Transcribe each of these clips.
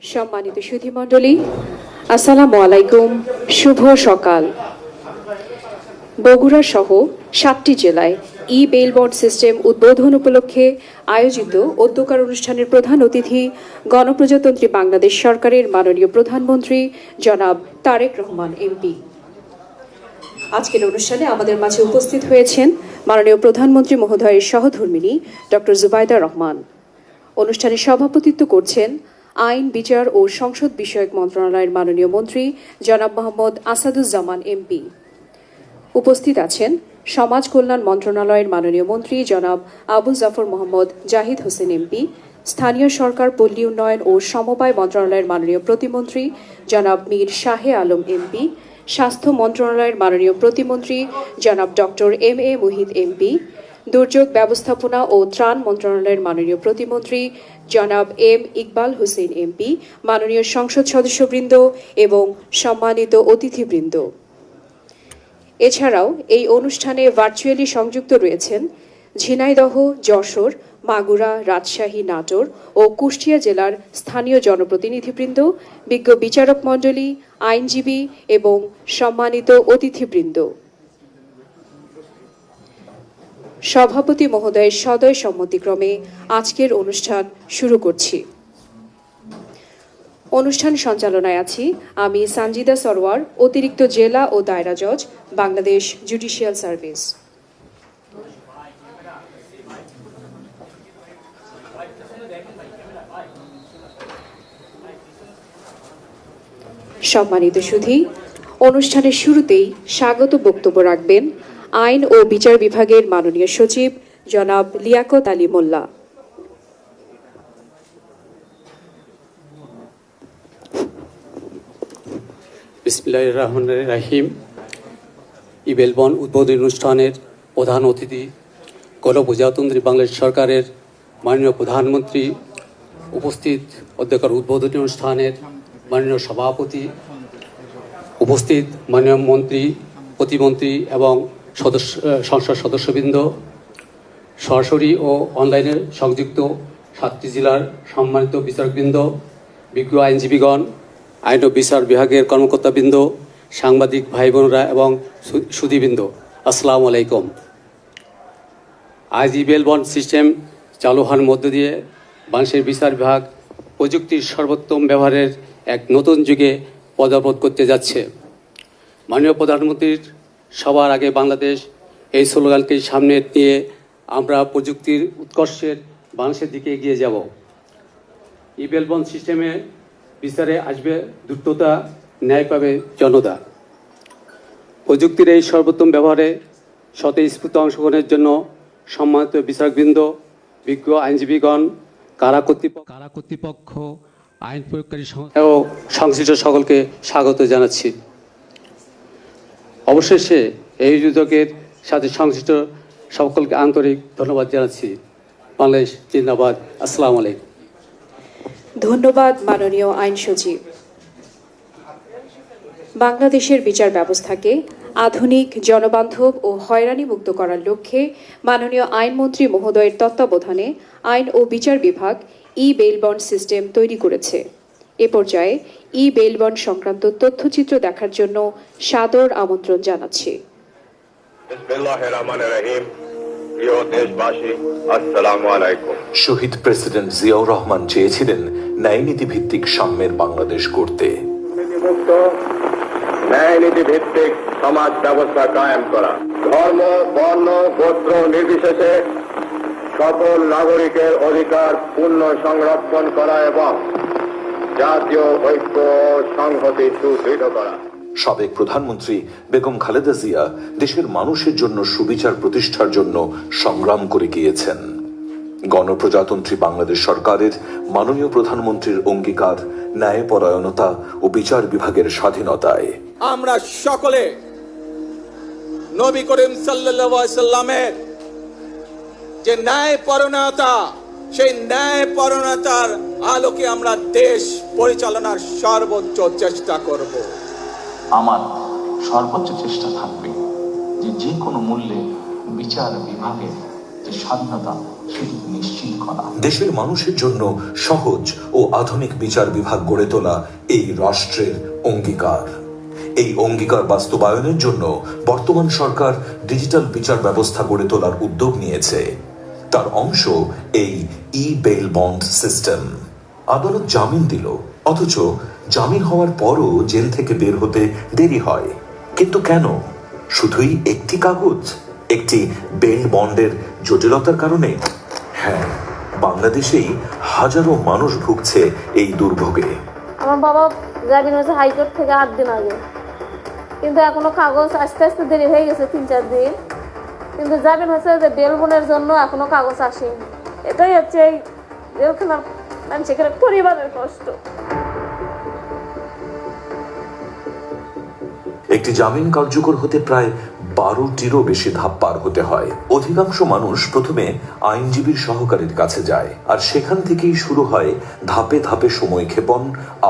সম্মানিত সুধীমণ্ডলী, আসসালামু আলাইকুম। শুভ সকাল। বগুড়া সহ 7টি জেলায় ই বেল বন্ড সিস্টেম উদ্বোধন উপলক্ষে আয়োজিত উদ্যোক্তার অনুষ্ঠানের প্রধান অতিথি গণপ্রজাতন্ত্রী বাংলাদেশ সরকারের মাননীয় প্রধানমন্ত্রী জনাব তারেক রহমান এমপি। আজকের অনুষ্ঠানে আমাদের মাঝে উপস্থিত হয়েছেন মাননীয় প্রধানমন্ত্রী মহোদয়ের সহধর্মিণী ডক্টর জুবাইদা রহমান। অনুষ্ঠানে সভাপতিত্ব করছেন আইন, বিচার ও সংসদ বিষয়ক মন্ত্রণালয়ের মাননীয় মন্ত্রী জনাব মোহাম্মদ আসাদুজ্জামান এমপি। উপস্থিত আছেন সমাজ কল্যাণ মন্ত্রণালয়ের মাননীয় মন্ত্রী জনাব আবু জাফর মোহাম্মদ জাহিদ হোসেন এমপি, স্থানীয় সরকার, পল্লী উন্নয়ন ও সমবায় মন্ত্রণালয়ের মাননীয় প্রতিমন্ত্রী জনাব মীর শাহে আলম এমপি, স্বাস্থ্য মন্ত্রণালয়ের মাননীয় প্রতিমন্ত্রী জনাব ডক্টর এম.এ. মুহিত এমপি, দুর্যোগ ব্যবস্থাপনা ও ত্রাণ মন্ত্রণালয়ের মাননীয় প্রতিমন্ত্রী জনাব এম ইকবাল হোসেন এমপি, মাননীয় সংসদ সদস্যবৃন্দ এবং সম্মানিত অতিথিবৃন্দ। এছাড়াও এই অনুষ্ঠানে ভার্চুয়ালি সংযুক্ত রয়েছেন ঝিনাইদহ, যশোর, মাগুরা, রাজশাহী, নাটোর ও কুষ্টিয়া জেলার স্থানীয় জনপ্রতিনিধিবৃন্দ, বিজ্ঞ বিচারক মণ্ডলী, আইনজীবী এবং সম্মানিত অতিথিবৃন্দ। সভাপতি মহোদয়ের সদয় সম্মতিক্রমে আজকের অনুষ্ঠান শুরু করছি। অনুষ্ঠান সঞ্চালনায় আছি আমি সানজিদা সরওয়ার, অতিরিক্ত জেলা ও দায়রা জজ, বাংলাদেশ জুডিশিয়াল সার্ভিস। সম্মানিত সুধী, অনুষ্ঠানের শুরুতেই স্বাগত বক্তব্য রাখবেন আইন ও বিচার বিভাগের মাননীয় সচিব জনাব লিয়াকত আলী মোল্লা। বিসমিল্লাহির রহমানির রহিম। ই বেল বন্ড উদ্বোধনী অনুষ্ঠানের প্রধান অতিথি গণপ্রজাতন্ত্রী বাংলাদেশ সরকারের মাননীয় প্রধানমন্ত্রী, উপস্থিত অধ্যক্ষের উদ্বোধনী অনুষ্ঠানের মাননীয় সভাপতি, উপস্থিত মাননীয় মন্ত্রী, প্রতিমন্ত্রী এবং সংসদ সদস্যবৃন্দ, সরাসরি ও অনলাইনে সংযুক্ত 7টি জেলার সম্মানিত বিচারকবৃন্দ, বিজ্ঞ আইনজীবীগণ, আইন ও বিচার বিভাগের কর্মকর্তাবৃন্দ, সাংবাদিক ভাই বোনেরা এবং সুধীবৃন্দ, আসসালামু আলাইকুম। আজ ই বেল বন্ড সিস্টেম চালু হওয়ার মধ্য দিয়ে বাংলাদেশের বিচার বিভাগ প্রযুক্তির সর্বোত্তম ব্যবহারের এক নতুন যুগে পদার্পণ করতে যাচ্ছে। মাননীয় প্রধানমন্ত্রীর সবার আগে বাংলাদেশ এই স্লোগানকে সামনে নিয়ে আমরা প্রযুক্তির উৎকর্ষের বাংলাদেশের দিকে এগিয়ে যাব। ই বেল বন্ড সিস্টেমে বিচারে আসবে দ্রুততা, ন্যায় পাবে জনতা। প্রযুক্তির এই সর্বোত্তম ব্যবহারে স্বতঃস্ফূর্ত অংশগ্রহণের জন্য সম্মানিত বিচারকবৃন্দ, বিজ্ঞ আইনজীবীগণ, কারা কর্তৃপক্ষ, আইন প্রয়োগকারী ও সংশ্লিষ্ট সকলকে স্বাগত জানাচ্ছি। অবশেষে এই উদ্যোগের সাথে সংশ্লিষ্ট সকলকে আন্তরিক ধন্যবাদ জানাচ্ছি। বাংলাদেশ জিন্দাবাদ। আসসালামু আলাইকুম। ধন্যবাদ মাননীয় আইন সচিব। বাংলাদেশের বিচার ব্যবস্থাকে আধুনিক, জনবান্ধব ও হয়রানি মুক্ত করার লক্ষ্যে মাননীয় আইনমন্ত্রী মহোদয়ের তত্ত্বাবধানে আইন ও বিচার বিভাগ ই বেল বন্ড সিস্টেম তৈরি করেছে। এ পর্যায়ে ই বেল বন্ড সংক্রান্ত তথ্যচিত্র দেখার জন্য সাদর আমন্ত্রণ জানাচ্ছি। শহীদ প্রেসিডেন্ট জিয়াউর রহমান চেয়েছিলেন ন্যায়নীতি ভিত্তিক সাম্যের বাংলাদেশ গড়তে। ন্যায়নীতি ভিত্তিক সমাজ ব্যবস্থা কায়েম করা, ধর্ম, বর্ণ, গোত্র নির্বিশেষে সকল নাগরিকের অধিকার পূর্ণ সংরক্ষণ করা এবং জাতীয় ঐক্য সংহতি সুদৃঢ় করা। সাবেক প্রধানমন্ত্রী বেগম খালেদা জিয়া দেশের মানুষের জন্য সুবিচার প্রতিষ্ঠার জন্য সংগ্রাম করে গিয়েছেন। গণপ্রজাতন্ত্রী বাংলাদেশ সরকারের মাননীয় প্রধানমন্ত্রীর অঙ্গীকার ন্যায়পরায়ণতা ও বিচার বিভাগের স্বাধীনতায় আমরা সকলে নবী করিম সাল্লাল্লাহু আলাইহি সাল্লামের যে ন্যায়পরায়ণতা, সেই ন্যায়পরায়ণতার আলোকে আমরা দেশ পরিচালনার সর্বোচ্চ চেষ্টা করব। আমার সর্বোচ্চ চেষ্টা থাকবে যে কোনো মূল্যে বিচার বিভাগের যে স্বাধীনতা সেটি নিশ্চিত করা। দেশের মানুষের জন্য সহজ ও আধুনিক বিচার বিভাগ গড়ে তোলা এই রাষ্ট্রের অঙ্গীকার। এই অঙ্গীকার বাস্তবায়নের জন্য বর্তমান সরকার ডিজিটাল বিচার ব্যবস্থা গড়ে তোলার উদ্যোগ নিয়েছে। তার অংশ এই বেল বন্ড সিস্টেম। আদালত জামিন দিল, অথচ জামিন হওয়ার পরও জেল থেকে বের হতে দেরি হয়। কিন্তু কেন? শুধুই একটি কাগজ, একটি বেল বন্ডের জটিলতার কারণে? হ্যাঁ, বাংলাদেশেই হাজারো মানুষ ভুগছে এই দুর্ভোগে। আমার বাবা জামিন হয়েছে হাইকোর্ট থেকে 8 দিন আগে, কিন্তু এখনো কাগজ আসতে আসতে দেরি হয়ে গেছে 3-4 দিন। কিন্তু জামিন হয়েছে যে বেল বনের জন্য এখনো কাগজ আসেনি। এটাই হচ্ছে এই জেলখানার মানুষের পরিবারের কষ্ট। একটি জামিন কার্যকর হতে প্রায় 12টিরও বেশি ধাপ পার হতে হয়। অধিকাংশ মানুষ প্রথমে আইনজীবীর সহকারীর কাছে যায়, আর সেখান থেকেই শুরু হয় ধাপে ধাপে সময়ক্ষেপণ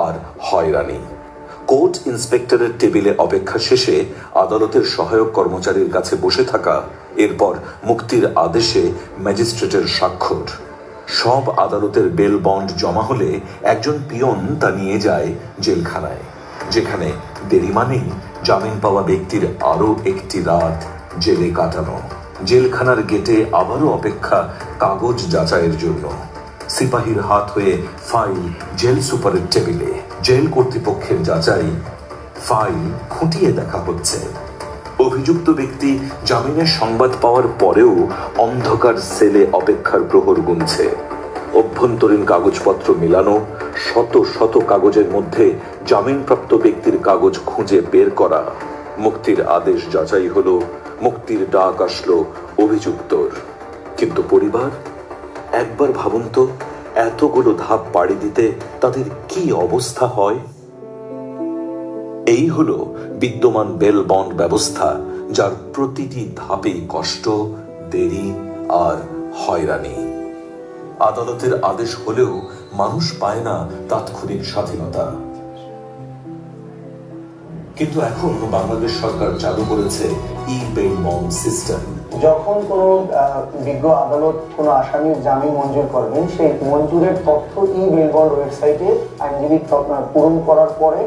আর হয়রানি। কোর্ট ইন্সপেক্টরের টেবিলে অপেক্ষা শেষে আদালতের সহায়ক কর্মচারীর কাছে বসে থাকা, এরপর মুক্তির আদেশে ম্যাজিস্ট্রেটের স্বাক্ষর। সব আদালতের বেল বন্ড জমা হলে একজন পিয়ন তা নিয়ে যায় জেলখানায়, যেখানে দেরি মানেই জামিন পাওয়া ব্যক্তির আরো একটি রাত জেলে কাটানো। জেলখানার গেটে আবারও অপেক্ষা কাগজ যাচাইয়ের জন্য। সিপাহীর হাত হয়ে ফাইল জেল সুপারের টেবিলে। জেল কর্তৃপক্ষের যাচাই, ফাইল খুঁটিয়ে দেখা হচ্ছে। অভিযুক্ত ব্যক্তি জামিনের সংবাদ পাওয়ার পরেও অন্ধকার সেলে অপেক্ষার প্রহর গুনছে। অভ্যন্তরীণ কাগজপত্র মিলানো, শত শত কাগজের মধ্যে জামিনপ্রাপ্ত ব্যক্তির কাগজ খুঁজে বের করা। মুক্তির আদেশ যাচাই হলো, মুক্তির ডাক আসলো অভিযুক্তর। কিন্তু পরিবার, একবার ভাবুন তো, এতগুলো ধাপ পাড়ি দিতে তাদের কি অবস্থা হয়? এই হলো বিদ্যমান বেল বন্ড ব্যবস্থা, যার প্রতিটি ধাপেই কষ্ট, দেরি আর হয়রানি। আদালতের আদেশ হলেও মানুষ পায় না তাৎক্ষণিক স্বাধীনতা। কিন্তু এখন বাংলাদেশ সরকার চালু করেছে বেল বন্ড সিস্টেম। যখন কোনো বিজ্ঞ আদালত কোনো আসামির জামিন মঞ্জুর করবেন, সেই মঞ্জুরের তথ্য বেল বন্ড ওয়েবসাইটে আইনজীবী পূরণ করার পরে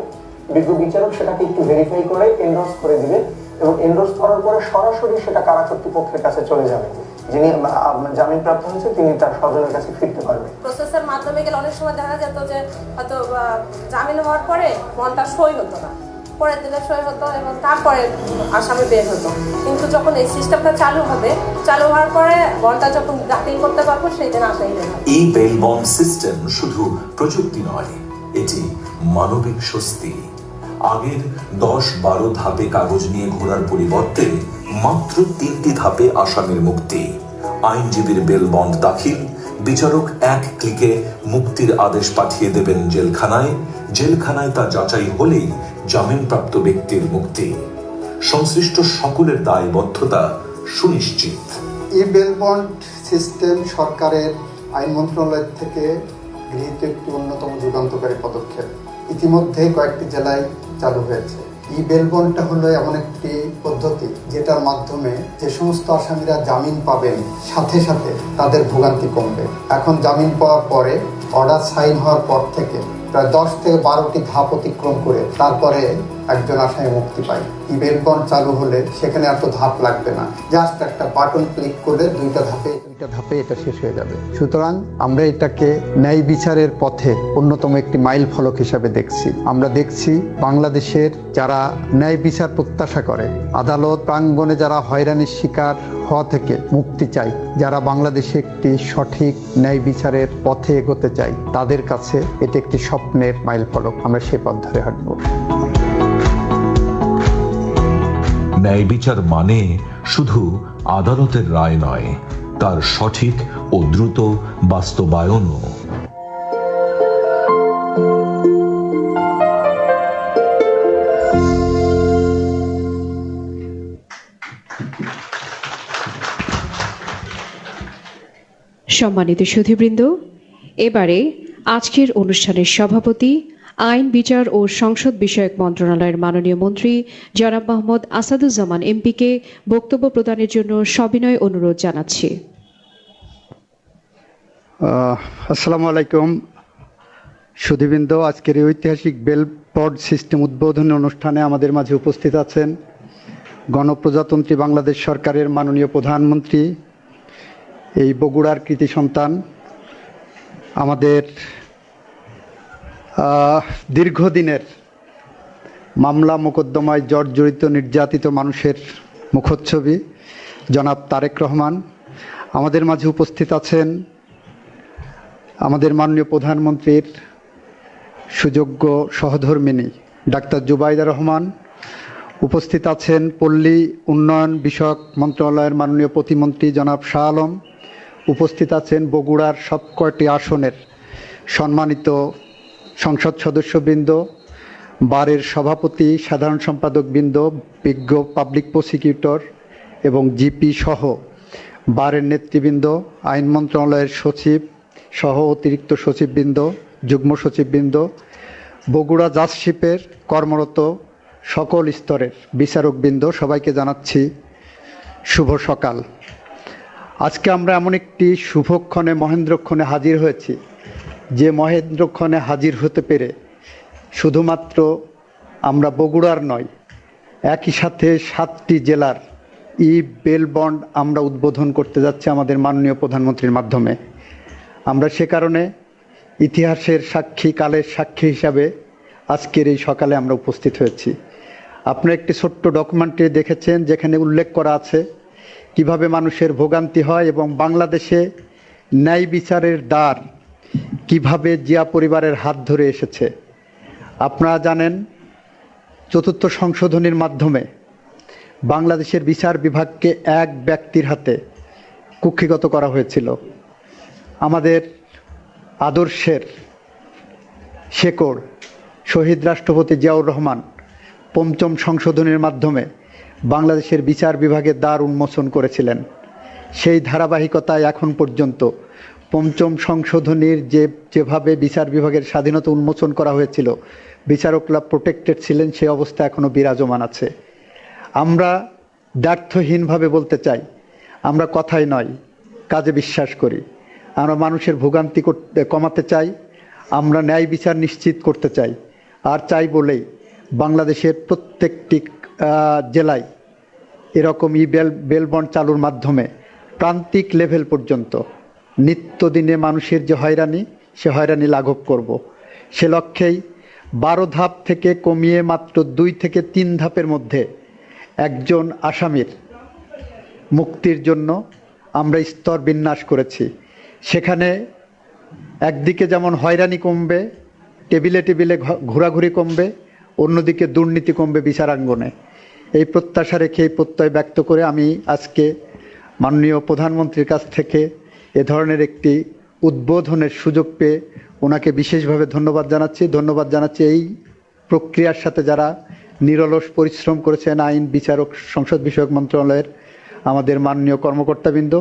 বিজ্ঞ বিচারক সেটাকে একটু ভেরিফাই করে এন্ডোর্স করে দিবে, এবং এন্ডোর্স করার পরে সরাসরি সেটা কারা কর্তৃপক্ষের কাছে চলে যাবে। যিনি জামিন প্রাপ্ত হয়েছে তিনি তার স্বজনের কাছে ফিরতে পারবেন। প্রসেসের মাধ্যমে গেলে অনেক সময় দেখা যেত যে হয়তো জামিন হওয়ার পরে বন্ডটা সই হতো না, পরের দিনে সই হতো এবং তারপরে আসামি বের হতো। কিন্তু যখন এই সিস্টেমটা চালু হবে, চালু হওয়ার পরে বন্ডটা যখন দাখিল করতে পারবো সেই দিন আসামি বের হবে। বেল বন্ড সিস্টেম শুধু প্রযুক্তি নয়, এটি মানবিক স্বস্তি। আগের 10-12 ধাপে কাগজ নিয়ে ঘোরার পরিবর্তে মাত্র 3টি ধাপে আসামির মুক্তি। আইনজীবীর বেল বন্ড দাখিল, বিচারক এক ক্লিকে মুক্তির আদেশ পাঠিয়ে দেবেন জেলখানায়। জেলখানায় তা যাচাই হলেই জামিনপ্রাপ্ত ব্যক্তির মুক্তি। সংশ্লিষ্ট সকলের দায়বদ্ধতা সুনিশ্চিত। বেল বন্ড সিস্টেম সরকারের আইন মন্ত্রণালয় থেকে গৃহীত একটি অন্যতম যুগান্তকারী পদক্ষেপ। ইতিমধ্যে কয়েকটি জেলায় চালু হয়েছে। বেল বন্ডটা হলো এমন একটি পদ্ধতি যেটার মাধ্যমে যে সমস্ত আসামিরা জামিন পাবেন, সাথে সাথে তাদের ভোগান্তি কমবে। এখন জামিন পাওয়ার পরে অর্ডার সাইন হওয়ার পর থেকে প্রায় 10 থেকে 12টি ধাপ অতিক্রম করে তারপরে একজন আসামি মুক্তি পায়। বেল বন্ড চালু হলে সেখানে এত ধাপ লাগবে না, জাস্ট একটা বাটন ক্লিক করলে দুইটা ধাপে এটা শেষ হয়ে যাবে। সুতরাং আমরা এটাকে ন্যায় বিচারের পথে অন্যতম একটি মাইল ফলক হিসাবে দেখছি। আমরা দেখছি বাংলাদেশের যারা ন্যায় বিচার প্রত্যাশা করে, আদালত প্রাঙ্গণে যারা হয়রানির শিকার হওয়া থেকে মুক্তি চায়, যারা বাংলাদেশে একটি সঠিক ন্যায় বিচারের পথে এগোতে চায়, তাদের কাছে এটি একটি স্বপ্নের মাইল ফলক। আমরা সে পথ ধরে হাঁটব। ন্যায় বিচার মানে শুধু আদালতের রায় নয়, তার সঠিক ও দ্রুত বাস্তবায়নও। সম্মানিত সুধীবৃন্দ, এবারে আজকের অনুষ্ঠানের সভাপতি, আইন বিচার ও সংসদ বিষয়ক মন্ত্রণালয়ের মাননীয় মন্ত্রী জনাব মোহাম্মদ আসাদুজ্জামান এমপিকে বক্তব্য প্রদানের জন্য সবিনয় অনুরোধ জানাচ্ছি। আসসালামু আলাইকুম সুধীবৃন্দ, আজকের এই ঐতিহাসিক বেলবোর্ড সিস্টেম উদ্বোধনী অনুষ্ঠানে আমাদের মাঝে উপস্থিত আছেন গণপ্রজাতন্ত্রী বাংলাদেশ সরকারের মাননীয় প্রধানমন্ত্রী, এই বগুড়ার কৃতি সন্তান, আমাদের দীর্ঘদিনের মামলা মোকদ্দমায় জর্জরিত নির্যাতিত মানুষের মুখচ্ছবি জনাব তারেক রহমান। আমাদের মাঝে উপস্থিত আছেন আমাদের মাননীয় প্রধানমন্ত্রীর সুযোগ্য সহধর্মিণী ডাক্তার জুবাইদা রহমান। উপস্থিত আছেন পল্লী উন্নয়ন বিষয়ক মন্ত্রণালয়ের মাননীয় প্রতিমন্ত্রী জনাব শাহ আলম। উপস্থিত আছেন বগুড়ার সবকয়টি আসনের সম্মানিত সংসদ সদস্যবৃন্দ, বারের সভাপতি, সাধারণ সম্পাদকবৃন্দ, বিজ্ঞ পাবলিক প্রসিকিউটর এবং জিপি সহ বারের নেতৃবৃন্দ, আইন মন্ত্রণালয়ের সচিব সহ অতিরিক্ত সচিববৃন্দ, যুগ্ম সচিববৃন্দ, বগুড়া জাজশিপের কর্মরত সকল স্তরের বিচারকবৃন্দ, সবাইকে জানাচ্ছি শুভ সকাল। আজকে আমরা এমন একটি শুভক্ষণে মহেন্দ্রক্ষণে হাজির হয়েছি, যে মহেন্দ্রক্ষণে হাজির হতে পেরে শুধুমাত্র আমরা বগুড়ার নয়, একই সাথে 7টি জেলার ই বেল বন্ড আমরা উদ্বোধন করতে যাচ্ছি আমাদের মাননীয় প্রধানমন্ত্রীর মাধ্যমে। আমরা সে কারণে ইতিহাসের সাক্ষী, কালের সাক্ষী হিসাবে আজকের এই সকালে আমরা উপস্থিত হয়েছি। আপনারা একটি ছোট্ট ডকুমেন্টে দেখেছেন, যেখানে উল্লেখ করা আছে কিভাবে মানুষের ভোগান্তি হয় এবং বাংলাদেশে ন্যায় বিচারের দ্বার কিভাবে জিয়া পরিবারের হাত ধরে এসেছে। আপনারা জানেন, 4র্থ সংশোধনীর মাধ্যমে বাংলাদেশের বিচার বিভাগকে এক ব্যক্তির হাতে কুক্ষিগত করা হয়েছিল। আমাদের আদর্শের শেকড় শহীদ রাষ্ট্রপতি জিয়াউর রহমান 5ম সংশোধনীর মাধ্যমে বাংলাদেশের বিচার বিভাগের দ্বার উন্মোচন করেছিলেন। সেই ধারাবাহিকতায় এখন পর্যন্ত 5ম সংশোধনীর যেভাবে বিচার বিভাগের স্বাধীনতা উন্মোচন করা হয়েছিল, বিচারকরা প্রোটেক্টেড ছিলেন, সেই অবস্থা এখনও বিরাজমান আছে। আমরা দ্ব্যর্থহীনভাবে বলতে চাই, আমরা কথাই নয় কাজে বিশ্বাস করি। আমরা মানুষের ভোগান্তি কমাতে চাই, আমরা ন্যায় বিচার নিশ্চিত করতে চাই। আর চাই বলেই বাংলাদেশের প্রত্যেকটি জেলায় এরকম বেল বন্ড চালুর মাধ্যমে প্রান্তিক লেভেল পর্যন্ত নিত্যদিনে মানুষের যে হয়রানি, সে হয়রানি লাঘব করব। সে লক্ষ্যেই 12 ধাপ থেকে কমিয়ে মাত্র 2 থেকে 3 ধাপের মধ্যে একজন আসামির মুক্তির জন্য আমরা স্তর বিন্যাস করেছি। সেখানে একদিকে যেমন হয়রানি কমবে, টেবিলে টেবিলে ঘোরাঘুরি কমবে, অন্যদিকে দুর্নীতি কমবে বিচারাঙ্গনে। এই প্রত্যাশা রেখে, এই প্রত্যয় ব্যক্ত করে আমি আজকে মাননীয় প্রধানমন্ত্রীর কাছ থেকে এ ধরনের একটি উদ্বোধনের সুযোগ পেয়ে ওনাকে বিশেষভাবে ধন্যবাদ জানাচ্ছি। এই প্রক্রিয়ার সাথে যারা নিরলস পরিশ্রম করেছেন, আইন, বিচারক, সংসদ বিষয়ক মন্ত্রণালয়ের আমাদের মাননীয় কর্মকর্তাবৃন্দ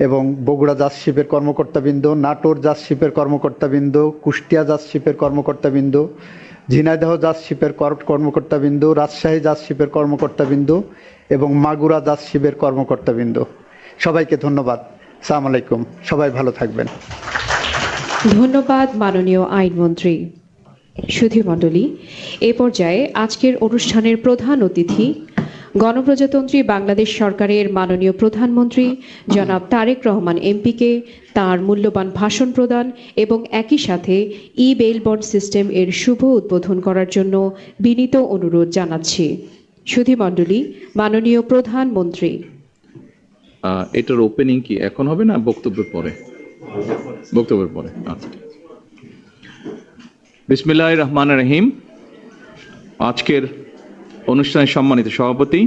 এবং বগুড়া জাজশিপের কর্মকর্তাবৃন্দ, নাটোর জাজশিপের কর্মকর্তাবৃন্দ, কুষ্টিয়া জাজশিপের কর্মকর্তাবৃন্দ, ঝিনাইদহ জাজশিপের কর্মকর্তাবৃন্দ, রাজশাহী জাজশিপের কর্মকর্তাবৃন্দ এবং মাগুরা জাজশিপের কর্মকর্তাবৃন্দ, সবাইকে ধন্যবাদ। আসসালামু আলাইকুম, সবাই ভালো থাকবেন। ধন্যবাদ মাননীয় আইনমন্ত্রী। সুধীমণ্ডলী, এ পর্যায়ে আজকের অনুষ্ঠানের প্রধান অতিথি গণপ্রজাতন্ত্রী বাংলাদেশ সরকারের মাননীয় প্রধানমন্ত্রী জনাব তারেক রহমান এমপিকে তার মূল্যবান ভাষণ প্রদান এবং একই সাথে ই বেল বন্ড সিস্টেম এর শুভ উদ্বোধন করার জন্য বিনীত অনুরোধ জানাচ্ছি। সুধীমণ্ডলী, মাননীয় প্রধানমন্ত্রী। এটার ওপেনিং কি এখন হবে না বক্তব্যের পরে? বক্তব্যের পরে। আচ্ছা, বিসমিল্লাহির রহমানির রহিম। আজকের অনুষ্ঠানের সম্মানিত সভাপতি,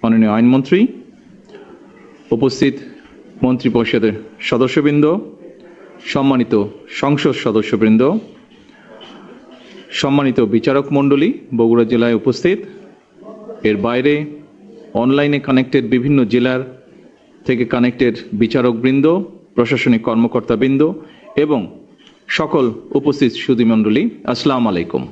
মাননীয় আইনমন্ত্রী, উপস্থিত মন্ত্রী পরিষদের সদস্যবৃন্দ, সম্মানিত সংসদ সদস্যবৃন্দ, সম্মানিত বিচারক মণ্ডলী, বগুড়া জেলায় উপস্থিত, এর বাইরে অনলাইনে কানেক্টেড বিভিন্ন জেলার থেকে কানেক্টেড বিচারকবৃন্দ, প্রশাসনিক কর্মকর্তাবৃন্দ এবং সকল উপস্থিত সুধীমণ্ডলী, আসসালামু আলাইকুম।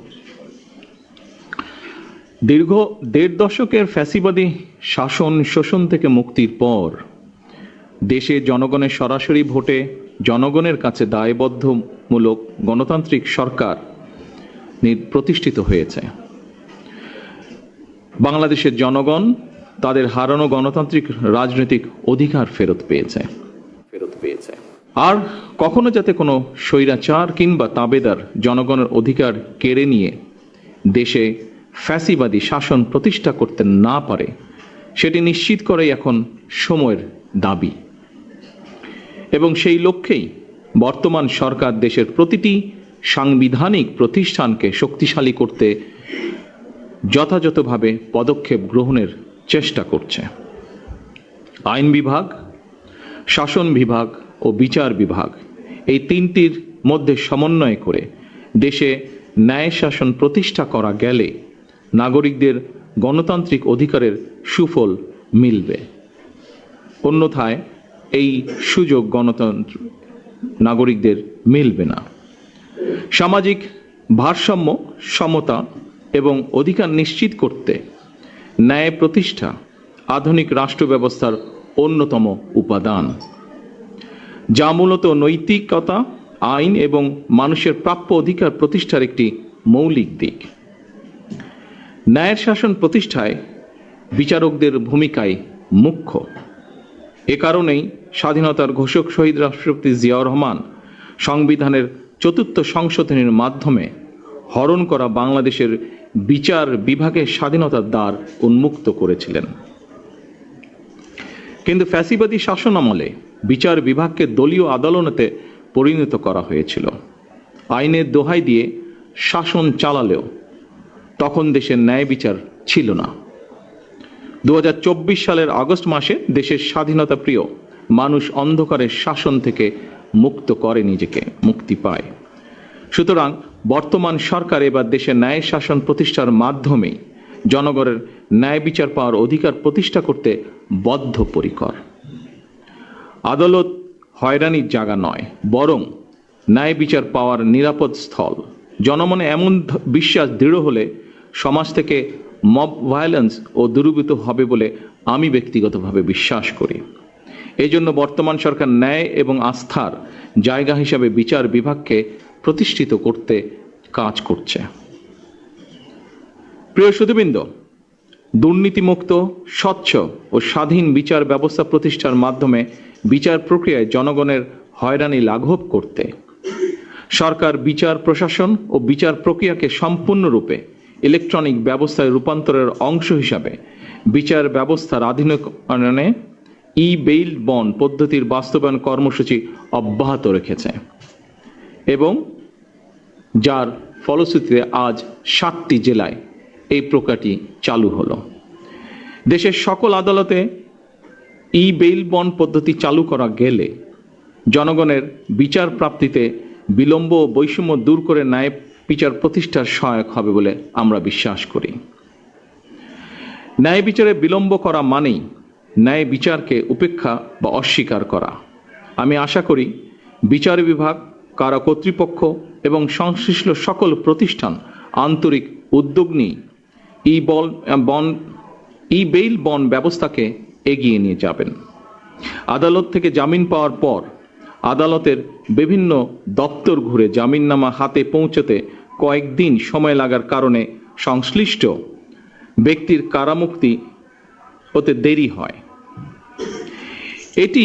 দীর্ঘ 1.5 দশকের ফ্যাসিবাদী শাসন শোষণ থেকে মুক্তির পর দেশে জনগণের সরাসরি ভোটে জনগণের কাছে দায়বদ্ধমূলক গণতান্ত্রিক সরকার প্রতিষ্ঠিত হয়েছে। বাংলাদেশের জনগণ তাদের হারানো গণতান্ত্রিক রাজনৈতিক অধিকার ফেরত পেয়েছে। আর কখনো যাতে কোনো স্বৈরাচার কিংবা তাবেদার জনগণের অধিকার কেড়ে নিয়ে দেশে ফ্যাসিবাদী শাসন প্রতিষ্ঠা করতে না পারে, সেটি নিশ্চিত করাই এখন সময়ের দাবি। এবং সেই লক্ষ্যেই বর্তমান সরকার দেশের প্রতিটি সাংবিধানিক প্রতিষ্ঠানকে শক্তিশালী করতে যথাযথভাবে পদক্ষেপ গ্রহণের চেষ্টা করছে। আইন বিভাগ, শাসন বিভাগ ও বিচার বিভাগ, এই তিনটির মধ্যে সমন্বয় করে দেশে ন্যায় শাসন প্রতিষ্ঠা করা গেলে নাগরিকদের গণতান্ত্রিক অধিকারের সুফল মিলবে। অন্যথায় এই সুযোগ নাগরিকদের মিলবে না। সামাজিক ভারসাম্য, সমতা এবং অধিকার নিশ্চিত করতে ন্যায় প্রতিষ্ঠা আধুনিক রাষ্ট্র ব্যবস্থার অন্যতম উপাদান, যা মূলত নৈতিকতা, আইন এবং মানুষের প্রাপ্য অধিকার প্রতিষ্ঠার একটি মৌলিক দিক। ন্যায়ের শাসন প্রতিষ্ঠায় বিচারকদের ভূমিকায় মুখ্য। এ কারণেই স্বাধীনতার ঘোষক শহীদ রাষ্ট্রপতি জিয়াউর রহমান সংবিধানের ৪র্থ সংশোধনীর মাধ্যমে হরণ করা বাংলাদেশের বিচার বিভাগের স্বাধীনতার দ্বার উন্মুক্ত করেছিলেন। কিন্তু ফ্যাসিবাদী শাসন আমলে বিচার বিভাগকে দলীয় আদালতে পরিণত করা হয়েছিল। আইনের দোহাই দিয়ে শাসন চালালেও তখন দেশের ন্যায় বিচার ছিল না। ২০২৪ সালের আগস্ট মাসে দেশের স্বাধীনতা প্রিয় মানুষ অন্ধকারের শাসন থেকে মুক্তি পায়। সুতরাং বর্তমান সরকার এবার দেশের ন্যায় শাসন প্রতিষ্ঠার মাধ্যমে জনগণের ন্যায় বিচার পাওয়ার অধিকার প্রতিষ্ঠা করতে বদ্ধপরিকর। আদালত হয়রানির জায়গা নয়, বরং ন্যায় বিচার পাওয়ার নিরাপদ স্থল। জনমনে এমন বিশ্বাস দৃঢ় হলে সমাজ থেকে মব ভায়োলেন্স ও দূরীভূত হবে বলে আমি ব্যক্তিগতভাবে বিশ্বাস করি। এই জন্য বর্তমান সরকার ন্যায় এবং আস্থার জায়গা হিসাবে বিচার বিভাগকে প্রতিষ্ঠিত করতে কাজ করছে। প্রিয় সুধীবৃন্দ, দুর্নীতিমুক্ত, স্বচ্ছ ও স্বাধীন বিচার ব্যবস্থা প্রতিষ্ঠার মাধ্যমে বিচার প্রক্রিয়ায় জনগণের হয়রানি লাঘব করতে সরকার বিচার প্রশাসন ও বিচার প্রক্রিয়াকে সম্পূর্ণরূপে ইলেকট্রনিক ব্যবস্থায় রূপান্তরের অংশ হিসাবে বিচার ব্যবস্থার আধুনিকায়নে ই বেইল বন্ড পদ্ধতির বাস্তবায়ন কর্মসূচি অব্যাহত রেখেছে এবং যার ফলশ্রুতিতে আজ 7টি জেলায় এই প্রক্রিয়াটি চালু হলো। দেশের সকল আদালতে ই বেইল বন্ড পদ্ধতি চালু করা গেলে জনগণের বিচার প্রাপ্তিতে বিলম্ব ও বৈষম্য দূর করে ন্যায় বিচার প্রতিষ্ঠার সহায়ক হবে বলে আমরা বিশ্বাস করি। ন্যায় বিচারে বিলম্ব করা মানেই ন্যায় বিচারকে উপেক্ষা বা অস্বীকার করা। আমি আশা করি বিচার বিভাগ, কারা কর্তৃপক্ষ এবং সংশ্লিষ্ট সকল প্রতিষ্ঠান আন্তরিক উদ্যোগ নিয়ে ই বেইল বন্ড ব্যবস্থাকে এগিয়ে নিয়ে যাবেন। আদালত থেকে জামিন পাওয়ার পর আদালতের বিভিন্ন দপ্তর ঘুরে জামিননামা হাতে পৌঁছতে কয়েকদিন সময় লাগার কারণে সংশ্লিষ্ট ব্যক্তির কারামুক্তি হতে দেরি হয়। এটি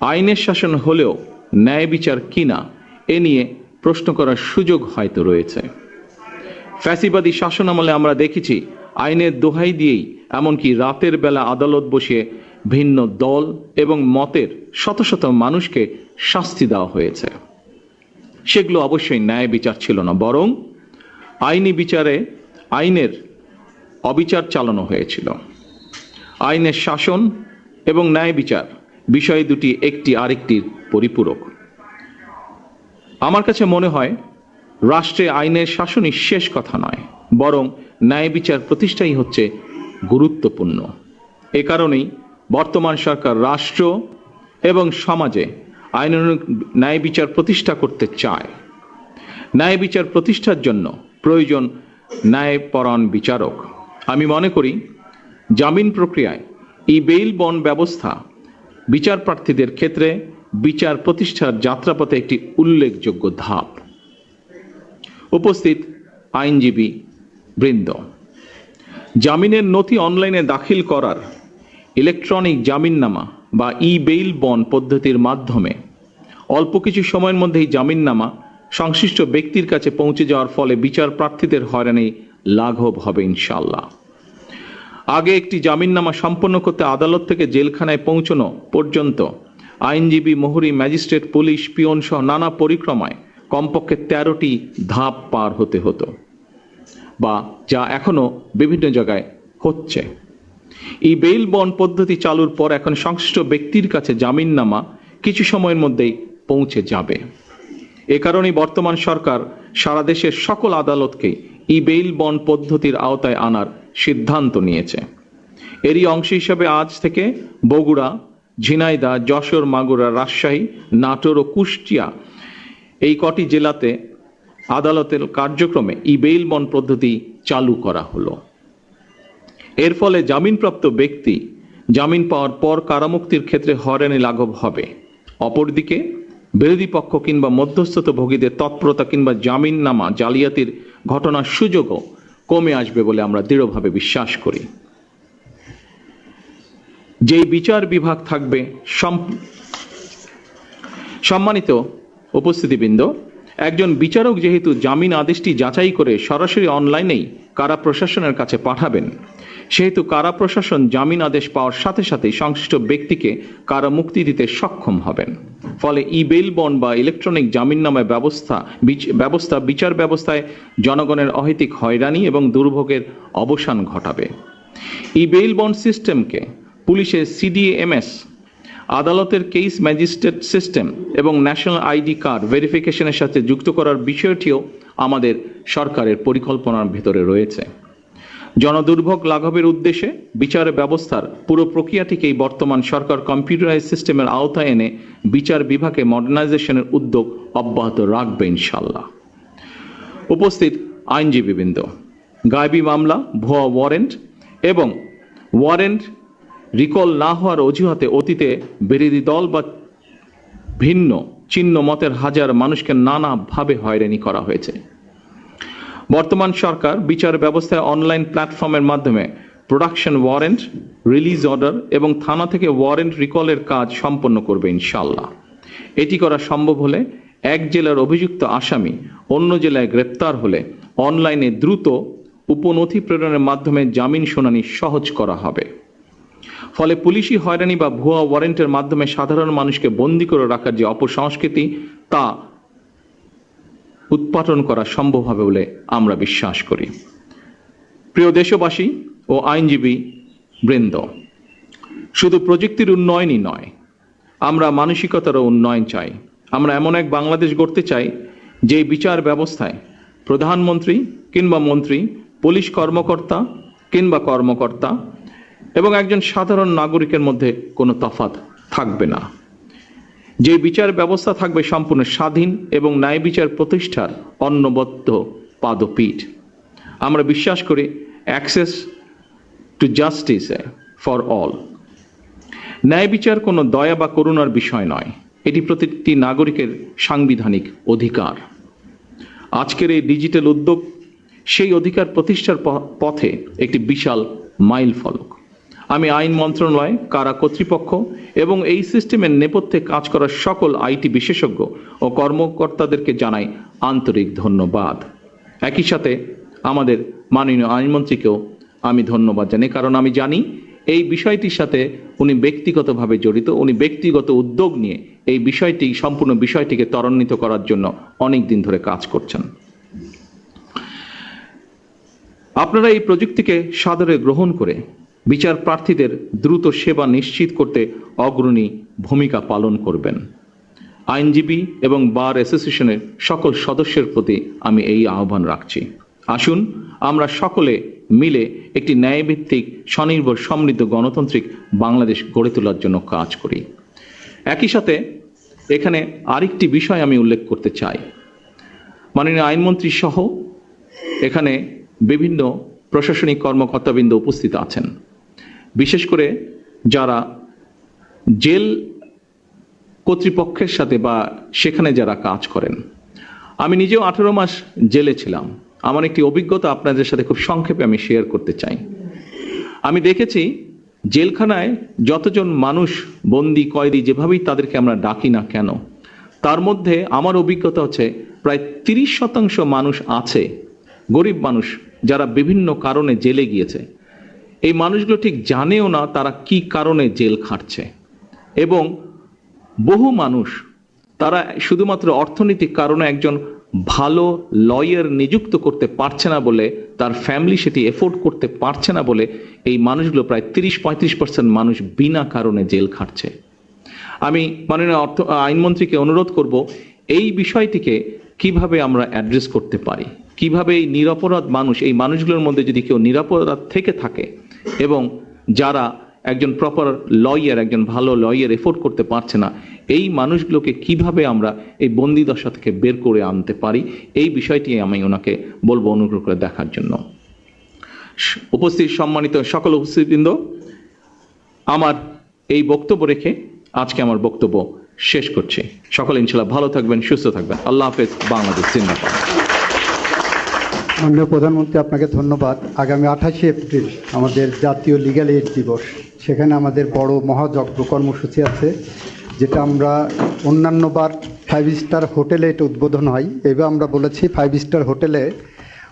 আইনের শাসন হলেও ন্যায় বিচার কিনা এ নিয়ে প্রশ্ন করার সুযোগ হয়তো রয়েছে। ফ্যাসিবাদী শাসন আমলে আমরা দেখেছি আইনের দোহাই দিয়েই এমনকি রাতের বেলা আদালত বসিয়ে ভিন্ন দল এবং মতের শত শত মানুষকে শাস্তি দেওয়া হয়েছে। সেগুলো অবশ্যই ন্যায় বিচার ছিল না, বরং আইনি বিচারে আইনের অবিচার চালানো হয়েছিল। আইনের শাসন এবং ন্যায় বিচার বিষয় দুটি একটি আরেকটির পরিপূরক। আমার কাছে মনে হয় রাষ্ট্রে আইনের শাসনই শেষ কথা নয়, বরং ন্যায় বিচার প্রতিষ্ঠাই হচ্ছে গুরুত্বপূর্ণ। এ কারণেই বর্তমান সরকার রাষ্ট্র এবং সমাজে আইনানুগ ন্যায় বিচার প্রতিষ্ঠা করতে চায়। ন্যায় বিচার প্রতিষ্ঠার জন্য প্রয়োজন ন্যায়পরায়ণ বিচারক। আমি মনে করি জামিন প্রক্রিয়ায় ই বেইল বন্ড ব্যবস্থা বিচার প্রার্থীদের ক্ষেত্রে বিচার প্রতিষ্ঠার যাত্রাপথে একটি উল্লেখযোগ্য ধাপ। উপস্থিত আইনজীবী বৃন্দ, জামিনের নথি অনলাইনে দাখিল করার ইলেকট্রনিক জামিননামা বা বেইল বন্ড পদ্ধতির মাধ্যমে অল্প কিছু সময়ের মধ্যেই জামিননামা সংশ্লিষ্ট ব্যক্তির কাছে পৌঁছে যাওয়ার ফলে বিচার প্রার্থীদের হয়রানি লাঘব হবে ইনশাআল্লাহ। আগে একটি জামিননামা সম্পন্ন করতে আদালত থেকে জেলখানায় পৌঁছানো পর্যন্ত আইনজীবী, মোহরি, ম্যাজিস্ট্রেট, পুলিশ, পিয়ন সহ নানা পরিক্রমায় কমপক্ষে 13টি ধাপ পার হতে হতো, বা যা এখনো বিভিন্ন জায়গায় হচ্ছে। বেইল বন্ড পদ্ধতি চালুর পর এখন সংশ্লিষ্ট ব্যক্তির কাছে জামিননামা কিছু সময়ের মধ্যেই পৌঁছে যাবে। এ কারণেই বর্তমান সরকার সারা দেশের সকল আদালতকে বেইল বন্ড পদ্ধতির আওতায় আনার সিদ্ধান্ত নিয়েছে। এরই অংশ হিসেবে আজ থেকে বগুড়া, ঝিনাইদহ, যশোর, মাগুরা, রাজশাহী, নাটোর ও কুষ্টিয়া এই কটি জেলাতে আদালতের কার্যক্রমে বেইল বন্ড পদ্ধতি চালু করা হলো। এর ফলে জামিনপ্রাপ্ত ব্যক্তি জামিন পাওয়ার পর কারামুক্তির ক্ষেত্রে হয়রানি লাঘব হবে। অপরদিকে বিরোধী পক্ষ কিংবা মধ্যস্থতাভোগীদের তৎপরতা কিংবা জামিননামা জালিয়াতির ঘটনার সুযোগও কমে আসবে বলে আমরা দৃঢ়ভাবে বিশ্বাস করি। যেই বিচার বিভাগ থাকবে সম্মানিত উপস্থিতিবৃন্দ, একজন বিচারক যেহেতু জামিন আদেশটি যাচাই করে সরাসরি অনলাইনেই কারা প্রশাসনের কাছে পাঠাবেন, সেহেতু কারা প্রশাসন জামিন আদেশ পাওয়ার সাথে সাথেই সংশ্লিষ্ট ব্যক্তিকে কারা মুক্তি দিতে সক্ষম হবেন। ফলে বেইল বন্ড বা ইলেকট্রনিক জামিননামা ব্যবস্থা বিচার ব্যবস্থায় জনগণের অহেতুক হয়রানি এবং দুর্ভোগের অবসান ঘটাবে। বেইল বন্ড সিস্টেমকে পুলিশের CDMS, আদালতের কেস ম্যাজিস্ট্রেট সিস্টেম এবং ন্যাশনাল আইডি কার্ড ভেরিফিকেশনের সাথে যুক্ত করার বিষয়টিও আমাদের সরকারের পরিকল্পনার ভেতরে রয়েছে। জনদুর্ভোগ লাঘবের উদ্দেশ্যে বিচার ব্যবস্থার পুরো প্রক্রিয়াটিকেই বর্তমান সরকার কম্পিউটারাইজ সিস্টেমের আওতায় এনে বিচার বিভাগে মডার্নাইজেশনের উদ্যোগ অব্যাহত রাখবে ইনশাআল্লাহ। উপস্থিত আইনজীবীবৃন্দ, গায়েবী মামলা, ভুয়া ওয়ারেন্ট এবং ওয়ারেন্ট রিকল না হওয়ার অজুহাতে অতীতে বিরোধী দল বা ভিন্ন চিহ্ন মতের হাজার মানুষকে নানাভাবে হয়রানি করা হয়েছে। বর্তমান সরকার বিচার ব্যবস্থায় অনলাইন প্ল্যাটফর্মের মাধ্যমে প্রোডাকশন ওয়ারেন্ট, রিলিজ অর্ডার এবং থানা থেকে ওয়ারেন্ট রিকলের কাজ সম্পন্ন করবে ইনশাআল্লাহ। এটি করা সম্ভব হলে এক জেলার অভিযুক্ত আসামি অন্য জেলায় গ্রেপ্তার হলে অনলাইনে দ্রুত উপনথি প্রেরণের মাধ্যমে জামিন শুনানি সহজ করা হবে। ফলে পুলিশি হয়রানি বা ভুয়া ওয়ারেন্টের মাধ্যমে সাধারণ মানুষকে বন্দী করে রাখার যে অপসংস্কৃতি, তা উৎপাটন করা সম্ভব হবে বলে আমরা বিশ্বাস করি। প্রিয় দেশবাসী ও আইনজীবী বৃন্দ, শুধু প্রযুক্তির উন্নয়নই নয়, আমরা মানসিকতারও উন্নয়ন চাই। আমরা এমন এক বাংলাদেশ গড়তে চাই যে বিচার ব্যবস্থায় প্রধানমন্ত্রী কিংবা মন্ত্রী, পুলিশ কর্মকর্তা কিংবা কর্মকর্তা এবং একজন সাধারণ নাগরিকের মধ্যে কোনো তফাৎ থাকবে না। যে বিচার ব্যবস্থা থাকবে সম্পূর্ণ স্বাধীন এবং ন্যায় বিচার প্রতিষ্ঠার অনবদ্য পাদপীঠ। আমরা বিশ্বাস করি access to justice for all. ন্যায় বিচার কোনো দয়া বা করুণার বিষয় নয়, এটি প্রতিটি নাগরিকের সাংবিধানিক অধিকার। আজকের এই ডিজিটাল উদ্যোগ সেই অধিকার প্রতিষ্ঠার পথে একটি বিশাল মাইল ফলক। আমি আইন মন্ত্রণালয়, কারা কর্তৃপক্ষ এবং এই সিস্টেমের নেপথ্যে কাজ করা সকল আইটি বিশেষজ্ঞ ও কর্মকর্তাদেরকে জানাই আন্তরিক ধন্যবাদ। একই সাথে আমাদের মাননীয় আইনমন্ত্রীকেও আমি ধন্যবাদ জানাই, কারণ আমি জানি এই বিষয়টির সাথে উনি ব্যক্তিগতভাবে জড়িত। উনি ব্যক্তিগত উদ্যোগ নিয়ে এই বিষয়টি, সম্পূর্ণ বিষয়টিকে ত্বরান্বিত করার জন্য অনেক দিন ধরে কাজ করছেন। আপনারা এই প্রযুক্তিকে সাদরে গ্রহণ করে বিচার প্রার্থীদের দ্রুত সেবা নিশ্চিত করতে অগ্রণী ভূমিকা পালন করবেন। আইনজীবী এবং বার অ্যাসোসিয়েশনের সকল সদস্যের প্রতি আমি এই আহ্বান রাখছি। আসুন আমরা সকলে মিলে একটি ন্যায়ভিত্তিক, স্বনির্ভর, সমৃদ্ধ, গণতান্ত্রিক বাংলাদেশ গড়ে তোলার জন্য কাজ করি। একই সাথে এখানে আরেকটি বিষয় আমি উল্লেখ করতে চাই। মাননীয় আইনমন্ত্রী সহ এখানে বিভিন্ন প্রশাসনিক কর্মকর্তাবৃন্দ উপস্থিত আছেন। বিশেষ করে যারা জেল কর্তৃপক্ষের সাথে বা সেখানে যারা কাজ করেন। আমি নিজেও 18 মাস জেলে ছিলাম। আমার একটি অভিজ্ঞতা আপনাদের সাথে খুব সংক্ষেপে আমি শেয়ার করতে চাই। আমি দেখেছি জেলখানায় যতজন মানুষ বন্দি কয়েদি যেভাবেই তাদেরকে আমরা ডাকি না কেন, তার মধ্যে আমার অভিজ্ঞতা হচ্ছে প্রায় 30% মানুষ আছে গরিব মানুষ যারা বিভিন্ন কারণে জেলে গিয়েছে। এই মানুষগুলো ঠিক জানেও না তারা কি কারণে জেল খাটছে, এবং বহু মানুষ তারা শুধুমাত্র অর্থনৈতিক কারণে একজন ভালো লয়ার নিযুক্ত করতে পারছে না বলে, তার ফ্যামিলি সেটি এফোর্ড করতে পারছে না বলে এই মানুষগুলো প্রায় 30-35% মানুষ বিনা কারণে জেল খাটছে। আমি মাননীয় আইনমন্ত্রীকে অনুরোধ করব এই বিষয়টিকে কিভাবে আমরা অ্যাড্রেস করতে পারি, কিভাবে এই নিরপরাধ মানুষ, এই মানুষগুলোর মধ্যে যদি কেউ নিরপরাধ থেকে থাকে এবং যারা একজন প্রপার লয়ার, একজন ভালো লয়ার এফোর্ড করতে পারছে না, এই মানুষগুলোকে কিভাবে আমরা এই বন্দি দশা থেকে বের করে আনতে পারি, এই বিষয়টি আমি ওনাকে বলবো অনুগ্রহ করে দেখার জন্য। উপস্থিত সম্মানিত সকল উপস্থিতবৃন্দ, আমার এই বক্তব্য রেখে আজকে আমার বক্তব্য শেষ করছি। সকলে ইনশাআল্লাহ ভালো থাকবেন, সুস্থ থাকবেন। আল্লাহ হাফেজ। বাংলাদেশ জিন্দাবাদ। মাননীয় প্রধানমন্ত্রী, আপনাকে ধন্যবাদ। আগামী 28 এপ্রিল আমাদের জাতীয় লিগ্যাল এইড দিবস। সেখানে আমাদের বড় মহাযজ্ঞ কর্মসূচি আছে, যেটা আমরা অন্যান্যবার 5 স্টার হোটেলে এটা উদ্বোধন হয়। এবার আমরা বলেছি 5 স্টার হোটেলে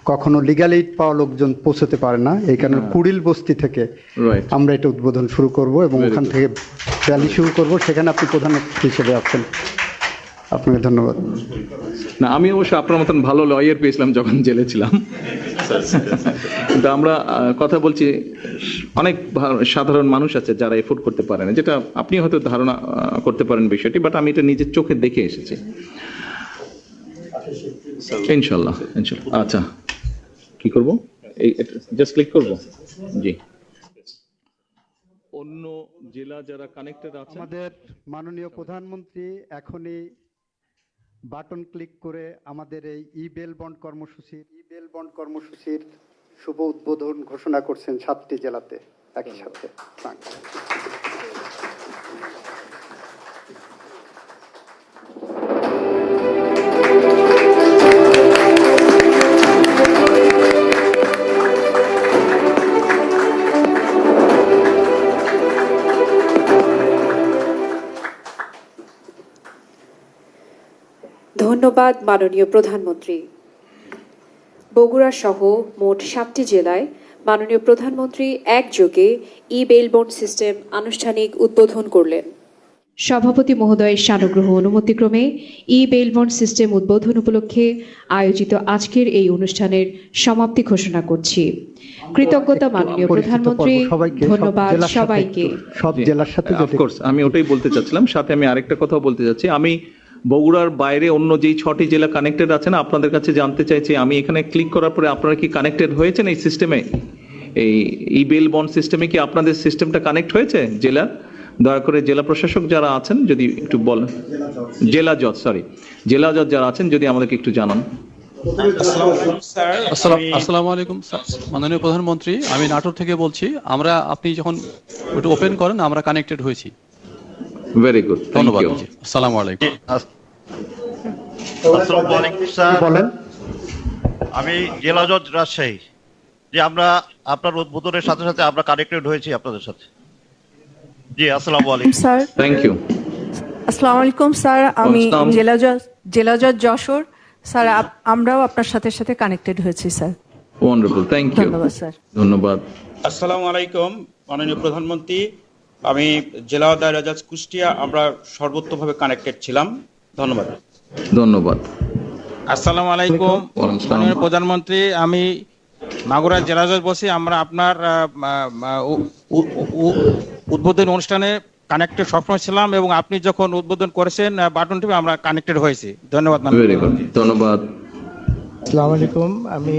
কখনো লিগ্যাল এইড পাওয়া লোকজন পৌঁছতে পারে না, এই কারণে কুড়িল বস্তি থেকে আমরা এটা উদ্বোধন শুরু করব এবং ওখান থেকে র্যালি শুরু করব। সেখানে আপনি প্রধান অতিথি হিসেবে আছেন। আপনাকে ধন্যবাদ। না, আমি অবশ্য আপনার মতন ভালো লয়ার পেয়েছিলাম যখন জেলে ছিলাম, কিন্তু আমরা কথা বলছি অনেক সাধারণ মানুষ আছে যারা এফোর্ড করতে পারে না, যেটা আপনি হয়তো ধারণা করতে পারেন বিষয়টি, বাট আমি এটা নিজের চোখে দেখে এসেছি। ইনশাল্লাহ ইনশাল্লাহ। আচ্ছা, কি করব? এই জাস্ট ক্লিক করব। জি, অন্য জেলা যারা কানেক্টেড আছে, আমাদের মাননীয় প্রধানমন্ত্রী এখনই বাটন ক্লিক করে আমাদের এই ই-বেল বন্ড কর্মসূচির শুভ উদ্বোধন ঘোষণা করছেন 7টি জেলাতে একই সাথে। ধন্যবাদ মাননীয় প্রধানমন্ত্রী। বগুড়া সহ মোট 7টি জেলায় মাননীয় প্রধানমন্ত্রী একযোগে ই-বেল বন্ড সিস্টেম আনুষ্ঠানিক উদ্বোধন করলেন। সভাপতি মহোদয়ের সানুগ্রহ অনুমতিক্রমে ই-বেল বন্ড সিস্টেম উদ্বোধন উপলক্ষে আয়োজিত আজকের এই অনুষ্ঠানের সমাপ্তি ঘোষণা করছি। কৃতজ্ঞতা মাননীয় প্রধানমন্ত্রী। ধন্যবাদ সবাইকে। সব জেলার সাথে অফকোর্স আমি ওটাই বলতে চাচ্ছিলাম, সাথে আমি আরেকটা কথাও বলতে চাচ্ছি। আমি বগুড়ার বাইরে অন্য যেই 6টি জেলা কানেক্টেড আছেন, আপনাদের কাছে জানতে চাইছি, আমি এখানে ক্লিক করার পরে আপনারা কি কানেক্টেড হয়েছেন এই সিস্টেমে? এই ই-বেল বন্ড সিস্টেমে কি আপনাদের সিস্টেমটা কানেক্ট হয়েছে জেলা? দয়া করে জেলা প্রশাসক যারা আছেন যদি একটু বলেন। জেলা জজ যারা আছেন যদি আমাদেরকে একটু জানান। আসসালামু আলাইকুম মাননীয় প্রধানমন্ত্রী, আমি নাটোর থেকে বলছি। আমরা, আপনি যখন ওটা ওপেন করেন আমরা কানেক্টেড হয়েছি। ভেরি গুড, ধন্যবাদ। আসসালামু আলাইকুম। আসসালামু আলাইকুম স্যার, বলেন। আমি জেলা জজ রাজশাহী, যে আমরা আপনার উদ্বোধনের সাথে সাথে আমরা কানেক্টেড হয়েছি আপনাদের সাথে। জি, আসসালামু আলাইকুম স্যার। Thank you. আসসালামু আলাইকুম স্যার, আমি জেলা জজ যশোর স্যার। আমরাও আপনার সাথে কানেক্টেড হয়েছি স্যার। Wonderful, thank you. ধন্যবাদ স্যার। ধন্যবাদ। আসসালামু আলাইকুম মাননীয় প্রধানমন্ত্রী, আমি জেলা দায়রা জজ কুষ্টিয়া, আমরা সর্বোত্তমভাবে কানেক্টেড ছিলাম। ধন্যবাদ। ধন্যবাদ। আসসালামু আলাইকুম মাননীয় প্রধানমন্ত্রী, আমি মাগুরা জেলা জজ বলছি। আমরা আপনার উদ্বোধন অনুষ্ঠানে কানেক্টেড সবসময় ছিলাম এবং আপনি যখন উদ্বোধন করেছেন বাটন টিপে আমরা কানেক্টেড হয়েছি। ধন্যবাদ। ধন্যবাদ। আসসালামু আলাইকুম, আমি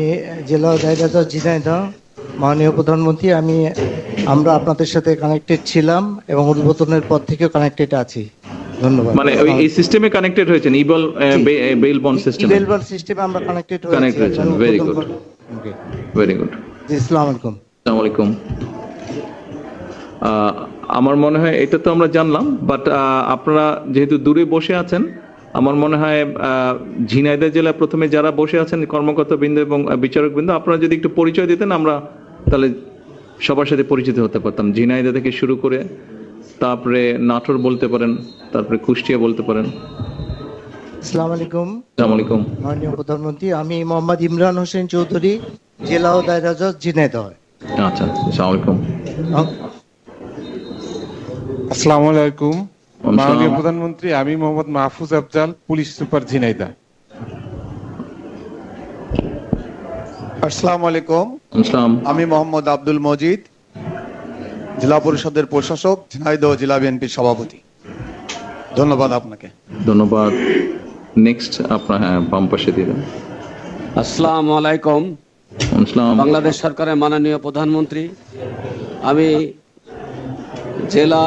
জেলা দায়রা জজ ঝিনাইদহ। মাননীয় প্রধানমন্ত্রী, আমরা আপনাদের সাথে কানেক্টেড ছিলাম এবং উদ্বোধনের পর থেকেও কানেক্টেড আছি। ধন্যবাদ। মানে এই সিস্টেমে কানেক্টেড হয়েছেন, e-bail bond system. E-bail bond সিস্টেমে আমরা কানেক্টেড হয়েছি। Very good, very good. জি, আসসালামু আলাইকুম। আসসালামু আলাইকুম। আমার মনে হয় এটা তো আমরা জানলাম, বাট আপনারা যেহেতু দূরে বসে আছেন, আমার মনে হয় ঝিনাইদহ জেলা প্রথমে যারা বসে আছেন কর্মকর্তা বৃন্দ এবং বিচারক বৃন্দ, আপনারা যদি একটু পরিচয় দিতেন আমরা তাহলে সবার সাথে পরিচিত হতে পারতাম। ঝিনাইদহ থেকে শুরু করে তারপরে নাটোর বলতে পারেন, তারপরে কুষ্টিয়া বলতে পারেন। আসসালামু আলাইকুম। আসসালামু আলাইকুম। মাননীয় প্রধানমন্ত্রী, আমি মোহাম্মদ ইমরান হোসেন চৌধুরী, জেলা ও দায়রা জজ ঝিনাইদহ। আচ্ছা, আসসালামু আলাইকুম। আসসালামু আলাইকুম মাননীয় প্রধানমন্ত্রী, আমি মোহাম্মদ মাহফুজ আফজাল, পুলিশ সুপার ঝিনাইদহ। আসসালামু আলাইকুম। আসসালাম। আমি মোহাম্মদ আব্দুল মজিদ, জেলা পরিষদের প্রশাসক, ঝিনাইদহ জেলা বিএনপির সভাপতি। ধন্যবাদ আপনাকে। ধন্যবাদ। নেক্সট আপনার, হ্যাঁ, বাম পাশে দিলেন। আসসালামু আলাইকুম। আসসালাম। বাংলাদেশ সরকারের মাননীয় প্রধানমন্ত্রী, আমি জেলা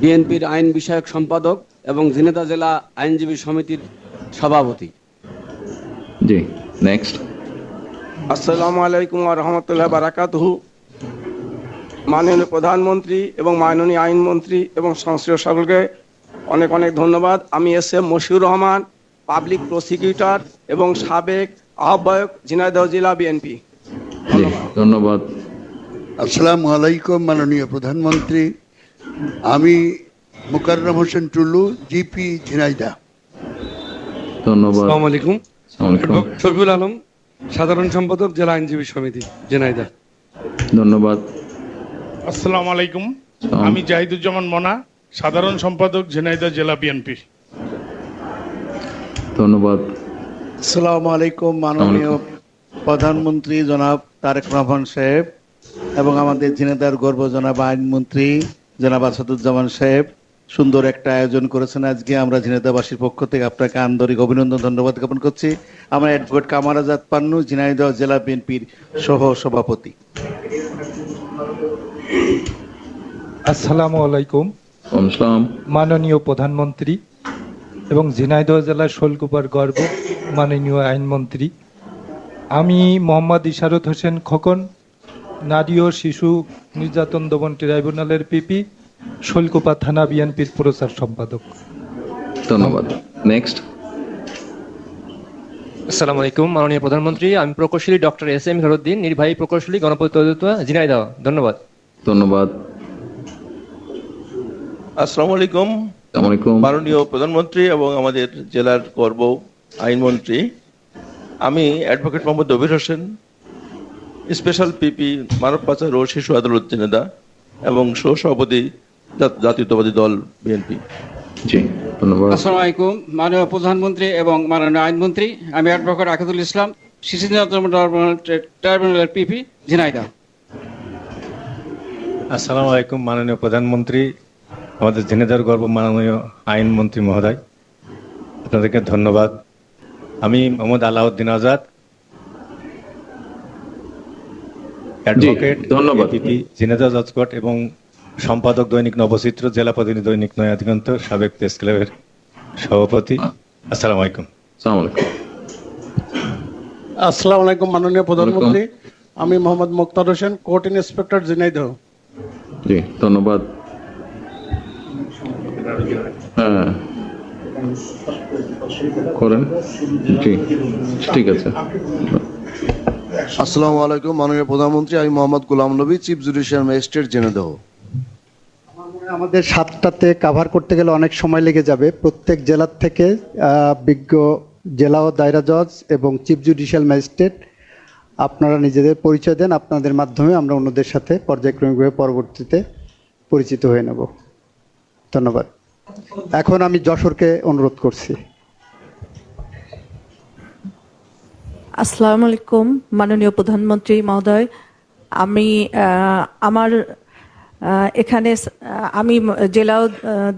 বিএনপির আইন বিষয়ক সম্পাদক এবং ঝিনাইদহ জেলা আইনজীবী সমিতির সভাপতি। জি, নেক্সট। আসসালামু আলাইকুম ওয়া রাহমাতুল্লাহি ওয়া বারাকাতুহু। মাননীয় প্রধানমন্ত্রী এবং মাননীয় আইনমন্ত্রী এবং সংশ্লিষ্ট সকলকে অনেক অনেক ধন্যবাদ। আমি এস.এম. মশিউর রহমান, পাবলিক প্রসিকিউটর এবং সাবেক আহ্বায়ক, ঝিনাইদহ জেলা বিএনপি। ধন্যবাদ। আসসালামু আলাইকুম মাননীয় প্রধানমন্ত্রী, আমি মোকাররম হোসেন টুলু, জিপি ঝিনাইদহ। ধন্যবাদ। আসসালামু আলাইকুম। আসসালামু আলাইকুম। শফিউল আলম, সাধারণ সম্পাদক, জেলা আইনজীবী সমিতি, ঝিনাইদহ। ধন্যবাদ। আসসালামু আলাইকুম। আমি জাহিদুজ্জামান মনা, সাধারণ সম্পাদক, ঝিনাইদহ জেলা বিএনপি। ধন্যবাদ। আসসালামু আলাইকুম মাননীয় প্রধানমন্ত্রী জনাব তারেক রহমান সাহেব এবং আমাদের ঝিনাইদহের গর্ব জনাব আইনমন্ত্রী জনাব আসাদুজ্জামান সাহেব, সুন্দর একটা আয়োজন করেছেন আজকে। আমরা ঝিনাইদহবাসীর পক্ষ থেকে আপনাকে আন্তরিক অভিনন্দন, ধন্যবাদ জ্ঞাপন করছি। আমরা অ্যাডভোকেট কামাল আজাদ পান্নু, ঝিনাইদহ জেলা বিএনপির সহ সভাপতি। আসসালামু আলাইকুম। মাননীয় প্রধানমন্ত্রী এবং ঝিনাইদহ জেলার শোলকুপার গর্ব মাননীয় আইনমন্ত্রী, আমি মোহাম্মদ ইশারত হোসেন খোকন, নারী ও শিশু নির্যাতন দমন ট্রাইব্যুনালের পিপি, শোলকুপা থানা বিএনপির প্রচার সম্পাদক। ধন্যবাদ। নেক্সট। আসসালামু আলাইকুম মাননীয় প্রধানমন্ত্রী, আমি প্রকৌশলী ডক্টর এস.এম. হিরুদ্দিন, নির্বাহী প্রকৌশলী, গণপূর্ত অধিদপ্তর, ঝিনাইদহ। ধন্যবাদ। ধন্যবাদ। আসসালামু আলাইকুম। মাননীয় প্রধানমন্ত্রী এবং আমাদের জেলার গর্ব আইনমন্ত্রী, আমি advocate Mohammad Dabir Hossain, special PP মানব পাচার ও শিশু আদালত ঝিনাইদহ এবং সহসভাপতি জাতীয়তাবাদী দল বিএনপি। জি, ধন্যবাদ। আসসালামু আলাইকুম মাননীয় প্রধানমন্ত্রী এবং মাননীয় আইনমন্ত্রী, আমি অ্যাডভোকেট আকিদুল ইসলাম, শিশু নির্যাতন ট্রাইব্যুনালের পিপি, ঝিনাইদহ। আসসালামু আলাইকুম মাননীয় প্রধানমন্ত্রী, আমাদের ঝিনাইদহের গর্ব মাননীয় আইনমন্ত্রী মহোদয়, আপনাদেরকে ধন্যবাদ। আমি মোহাম্মদ আলাউদ্দিন আজাদ, অ্যাডভোকেট, ধন্যবাদ। পিপি ঝিনাইদহ জজ কোর্ট এবং সম্পাদক দৈনিক নবচিত্র, জেলা প্রতিনিধি দৈনিক নয়া দিগন্ত, সাবেক প্রেস ক্লাবের সভাপতি। আসসালামু আলাইকুম। আসসালামু আলাইকুম। আসসালামু আলাইকুম মাননীয় প্রধানমন্ত্রী, আমি মোহাম্মদ মুক্তার হোসেন, কোর্ট ইন্সপেক্টর, ঝিনাইদহ। জি, ধন্যবাদ। হ্যাঁ, করেন। জি, ঠিক আছে। আসসালামু আলাইকুম মাননীয় প্রধানমন্ত্রী, আমি Mohammad Ghulam Nabi, chief judicial magistrate, Jhenaidah. আমাদের 7টাতে কাভার করতে গেলে অনেক সময় লেগে যাবে। প্রত্যেক জেলার থেকে বিজ্ঞ জেলা ও দায়রা জজ এবং চিফ জুডিশিয়াল ম্যাজিস্ট্রেট আপনারা নিজেদের পরিচয় দেন, আপনাদের মাধ্যমে আমরা অন্যদের সাথে পর্যায়ক্রমিকভাবে পরবর্তীতে পরিচিত হয়ে নেব। ধন্যবাদ। এখন আমি যশোরকে অনুরোধ করছি। আসসালামু আলাইকুম মাননীয় প্রধানমন্ত্রী মহোদয়, আমি এখানে আমি জেলা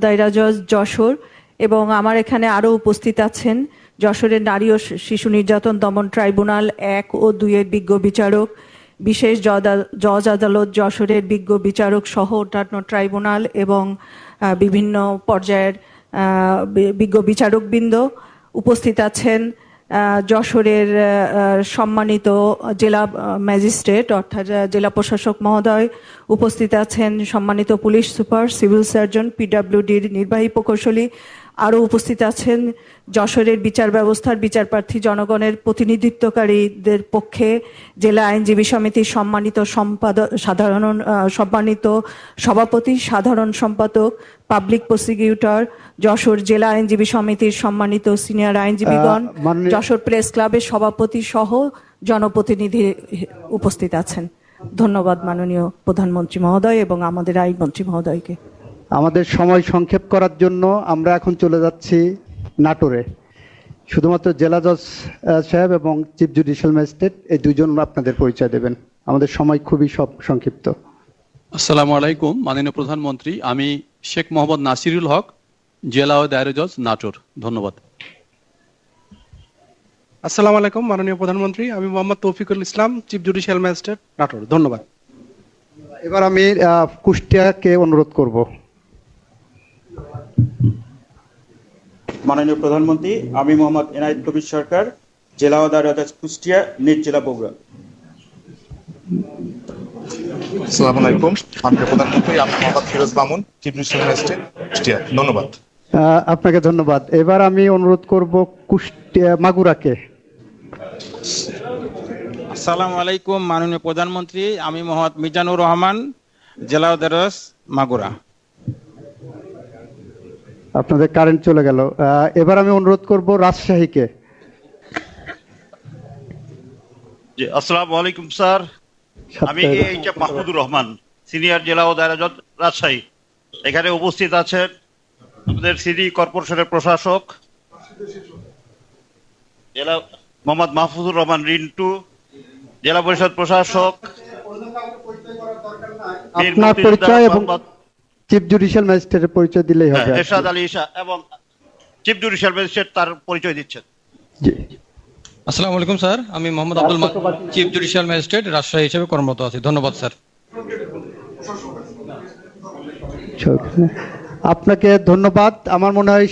দায়রা জজ যশোর এবং আমার এখানে আরও উপস্থিত আছেন যশোরের নারী ও শিশু নির্যাতন দমন ট্রাইব্যুনাল 1 ও 2 এর বিজ্ঞ বিচারক, বিশেষ জজ আদালত যশোরের বিজ্ঞ বিচারক সহ অন্যান্য ট্রাইব্যুনাল এবং বিভিন্ন পর্যায়ের বিজ্ঞ বিচারকবৃন্দ উপস্থিত আছেন। যশোরের সম্মানিত জেলা ম্যাজিস্ট্রেট অর্থাৎ জেলা প্রশাসক মহোদয়, উপস্থিত আছেন সম্মানিত পুলিশ সুপার, সিভিল সার্জন, পিডব্লিউডির নির্বাহী প্রকৌশলী, আরও উপস্থিত আছেন যশোরের বিচার ব্যবস্থার বিচারপ্রার্থী জনগণের প্রতিনিধিত্বকারীদের পক্ষে জেলা আইনজীবী সমিতির সম্মানিত সম্মানিত সভাপতি, সাধারণ সম্পাদক, পাবলিক প্রসিকিউটর, যশোর জেলা আইনজীবী সমিতির সম্মানিত সিনিয়র আইনজীবীগণ, যশোর প্রেস ক্লাবের সভাপতি সহ জনপ্রতিনিধি উপস্থিত আছেন। ধন্যবাদ মাননীয় প্রধানমন্ত্রী মহোদয় এবং আমাদের আইনমন্ত্রী মহোদয়কে। আমাদের সময় সংক্ষেপ করার জন্য আমরা এখন চলে যাচ্ছি নাটোরে। শুধুমাত্র জেলা জজ সাহেব এবং চিফ জুডিশিয়াল ম্যাজিস্ট্রেট এই দুজন আপনাদের পরিচয় দেবেন। আমাদের সময় খুবই সংক্ষিপ্ত। আসসালামু আলাইকুম মাননীয় প্রধানমন্ত্রী, আমি শেখ মোহাম্মদ নাসিরুল হক, জেলা ও দায়রা জজ নাটোর। ধন্যবাদ। আসসালামু আলাইকুম মাননীয় প্রধানমন্ত্রী, আমি মোহাম্মদ তৌফিকুল ইসলাম, চিফ জুডিশিয়াল ম্যাজিস্ট্রেট নাটোর। ধন্যবাদ। এবার আমি কুষ্টিয়াকে অনুরোধ করব। মাননীয় প্রধানমন্ত্রী, আমি মোহাম্মদ এনায়েত কবির সরকার, জেলা ও দায়রা জজ কুষ্টিয়া, নিজ জেলা বগুড়া। আসসালামু আলাইকুম মাননীয় প্রধানমন্ত্রী, আমি Mohammad Firoz Mamun, chief judicial magistrate Kushtia. ধন্যবাদ। আপনাকে ধন্যবাদ। এবার আমি অনুরোধ করব মাগুরাকে। আসসালামু আলাইকুম মাননীয় প্রধানমন্ত্রী, আমি মোহাম্মদ মিজানুর রহমান, জেলা ও দায়রা জজ মাগুরা। আপনাদের কারেন্ট চলে গেল। এবার আমি অনুরোধ করব রাজশাহীকে। জি, আসসালামু আলাইকুম স্যার, আমি এইচএফ মাহমুদুর রহমান, সিনিয়র জেলা ও দায়রা জজ রাজশাহী। এখানে উপস্থিত আছেন আমাদের সিটি কর্পোরেশনের প্রশাসক জেলা মোহাম্মদ মাহফুজুর রহমান রিন্টু, জেলা পরিষদ প্রশাসক, আপনার পরিচয় এবং চিফ জুডিশিয়াল ম্যাজিস্ট্রেটের পরিচয় দিলেই হবে। এরশাদ আলী ঈশা এবং চিফ জুডিশিয়াল ম্যাজিস্ট্রেট তার পরিচয় দিচ্ছেন। আসসালামু আলাইকুম স্যার, আমি Mohammad Abdul Malik, chief judicial magistrate Rajshahi হিসেবে কর্মরত আছি। ধন্যবাদ স্যার। আপনাকে ধন্যবাদ। আমার মনে হয়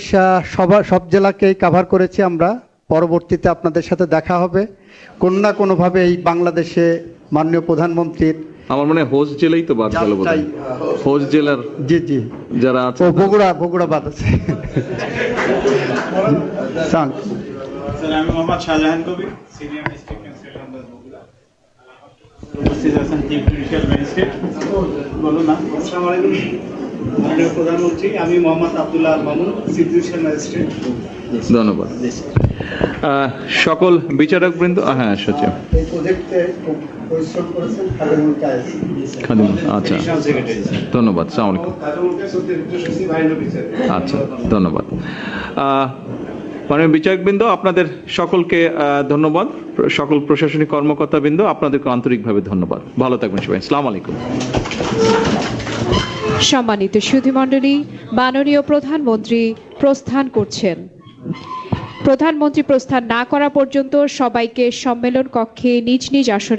সব জেলাকেই কভার করেছি আমরা। পরবর্তীতে আপনাদের সাথে দেখা হবে কোনো না কোনোভাবে এই বাংলাদেশে মাননীয় প্রধানমন্ত্রীর। আমার মনে হয় হোস্ট জেলাই তো বাদ গেল বোধহয়। হোস্ট জেলার জি জি যারা আছে, বগুড়া বাদ আছে। আমি Mohammad Shahjahan Kabir, senior district magistrate Bogura. উপস্থিত আছেন চিফ জুডিশিয়াল ম্যাজিস্ট্রেট। বলুন না। আসসালামু আলাইকুম মাননীয় প্রধানমন্ত্রী, আমি Mohammad Abdullah Al Mamun, chief judicial magistrate. ধন্যবাদ। সকল বিচারক বৃন্দ, হ্যাঁ সচিব, এই প্রজেক্টে খুব পরিশ্রম করেছেন খাদিম, আচ্ছা ধন্যবাদ। আসসালামু আলাইকুম। আচ্ছা ধন্যবাদ। মাননীয় বিচারকবৃন্দ, আপনাদের সকলকে ধন্যবাদ। সকল প্রশাসনিক কর্মকর্তাবৃন্দ, আপনাদেরকে আন্তরিকভাবে ধন্যবাদ। ভালো থাকবেন সবাই। আসসালামু আলাইকুম। সম্মানিত সুধীমণ্ডলী, মাননীয় প্রধানমন্ত্রী প্রস্থান করছেন। প্রধানমন্ত্রী প্রস্থান না করা পর্যন্ত সবাইকে সম্মেলন কক্ষে নিজ নিজ আসনে